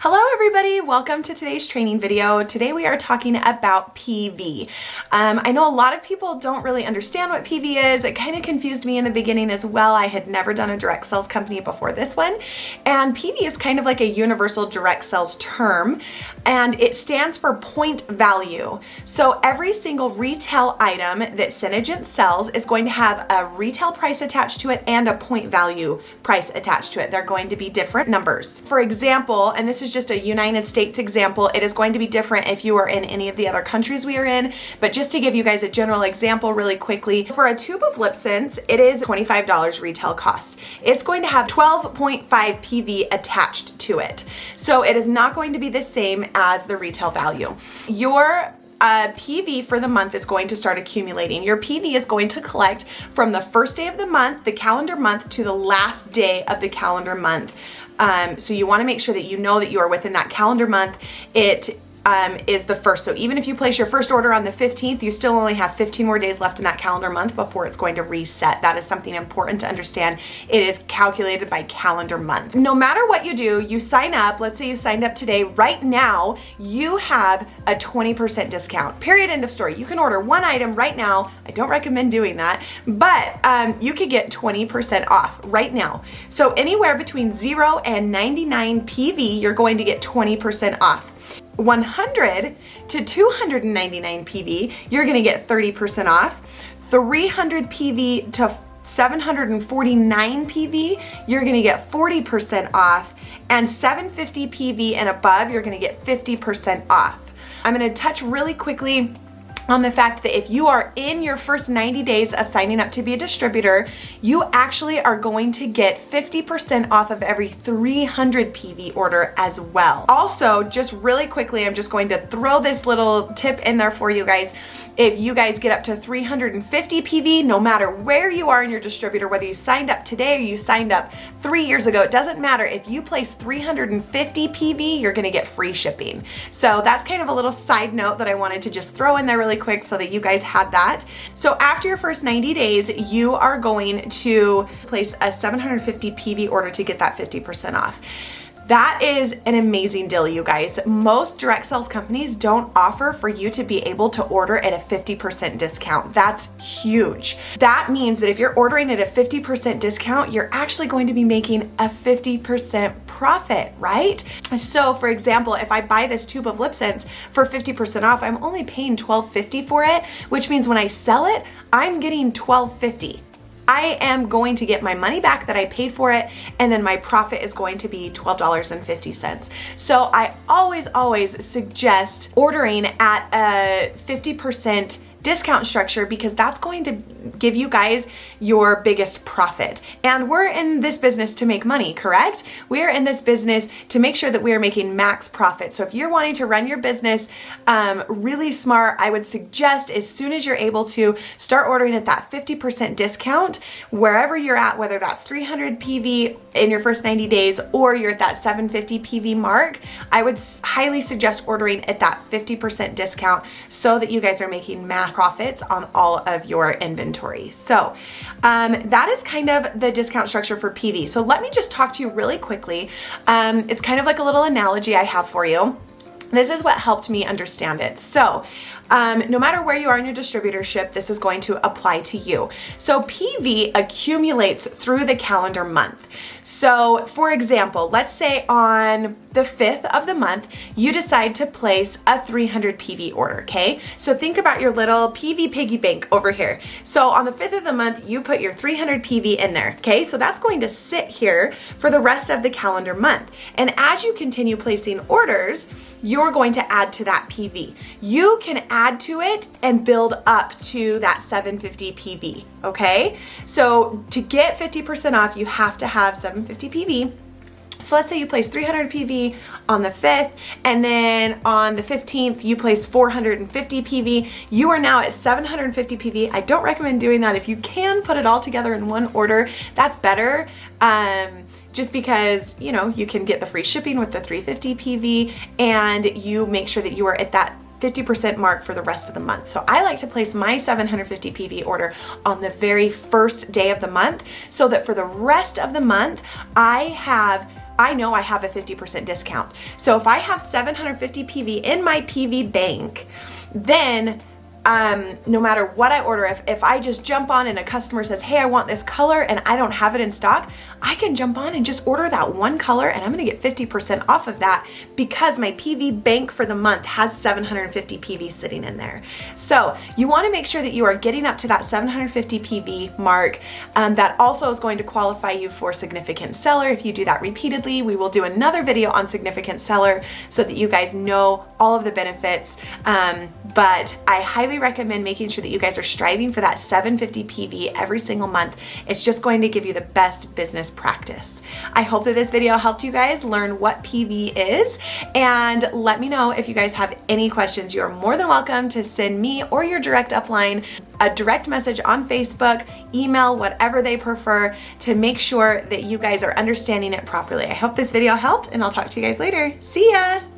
Hello everybody, welcome to today's training video. Today we are talking about PV. I know a lot of people don't really understand what PV is. It kind of confused me in the beginning as well. I had never done a direct sales company before this one. And PV is kind of like a universal direct sales term, and it stands for point value. So every single retail item that Synergence sells is going to have a retail price attached to it and a point value price attached to it. They're going to be different numbers. For example, and this is just a United States example, it is going to be different if you are in any of the other countries we are in, but just to give you guys a general example really quickly, for a tube of LipSense, it is $25 retail cost. It's going to have 12.5 PV attached to it. So it is not going to be the same as the retail value. Your PV for the month is going to start accumulating. Your PV is going to collect from the first day of the month, the calendar month, to the last day of the calendar month. So you want to make sure that you know that you are within that calendar month. It is the first. So even if you place your first order on the 15th, you still only have 15 more days left in that calendar month before it's going to reset. That is something important to understand. It is calculated by calendar month. No matter what you do, you sign up. Let's say you signed up today. Right now, you have a 20% discount. Period. End of story. You can order one item right now. I don't recommend doing that, but you could get 20% off right now. So anywhere between 0 and 99 PV, you're going to get 20% off. 100 to 299 PV, you're going to get 30% off. 300 PV to 749 PV, you're going to get 40% off. And 750 PV and above, you're going to get 50% off. I'm going to touch really quickly on the fact that if you are in your first 90 days of signing up to be a distributor, you actually are going to get 50% off of every 300 PV order as well. Also, just really quickly, I'm just going to throw this little tip in there for you guys. If you guys get up to 350 PV, no matter where you are in your distributor, whether you signed up today or you signed up 3 years ago, it doesn't matter. If you place 350 PV, you're gonna get free shipping. So that's kind of a little side note that I wanted to just throw in there really quick so that you guys had that. So after your first 90 days, you are going to place a 750 PV order to get that 50% off. That is an amazing deal, you guys. Most direct sales companies don't offer for you to be able to order at a 50% discount. That's huge. That means that if you're ordering at a 50% discount, you're actually going to be making a 50% profit, right? So for example, if I buy this tube of LipSense for 50% off, I'm only paying $12.50 for it, which means when I sell it, I'm getting $12.50. I am going to get my money back that I paid for it, and then my profit is going to be $12.50. So I always suggest ordering at a 50% discount structure because that's going to give you guys your biggest profit. And we're in this business to make money, correct? We're in this business to make sure that we are making max profit. So if you're wanting to run your business really smart, I would suggest as soon as you're able to start ordering at that 50% discount wherever you're at, whether that's 300 PV in your first 90 days or you're at that 750 PV mark. I would highly suggest ordering at that 50% discount so that you guys are making mass profits on all of your inventory. So that is kind of the discount structure for PV. So let me just talk to you really quickly. It's kind of like a little analogy I have for you. This is what helped me understand it. So no matter where you are in your distributorship, this is going to apply to you. So PV accumulates through the calendar month. So for example, let's say on the 5th of the month, you decide to place a 300 PV order, okay? So think about your little PV piggy bank over here. So on the 5th of the month, you put your 300 PV in there, okay? So that's going to sit here for the rest of the calendar month. And as you continue placing orders, you're going to add to that PV. You can add to it and build up to that 750 PV, okay? So to get 50% off, you have to have 750 PV. So let's say you place 300 PV on the 5th, and then on the 15th, you place 450 PV. You are now at 750 PV. I don't recommend doing that. If you can put it all together in one order, that's better. Just because, you know, you can get the free shipping with the 350 PV, and you make sure that you are at that 50% mark for the rest of the month. So I like to place my 750 PV order on the very first day of the month so that for the rest of the month, I I know I have a 50% discount. So if I have 750 PV in my PV bank, then no matter what I order, if I just jump on and a customer says, hey, I want this color and I don't have it in stock, I can jump on and just order that one color and I'm gonna get 50% off of that because my PV bank for the month has 750 PV sitting in there. So you wanna make sure that you are getting up to that 750 PV mark. That also is going to qualify you for significant seller. If you do that repeatedly, we will do another video on significant seller so that you guys know all of the benefits. But I highly recommend making sure that you guys are striving for that 750 PV every single month. It's just going to give you the best business practice. I hope that this video helped you guys learn what PV is, and let me know if you guys have any questions. You are more than welcome to send me or your direct upline a direct message on Facebook, email, whatever they prefer, to make sure that you guys are understanding it properly. I hope this video helped, and I'll talk to you guys later. See ya!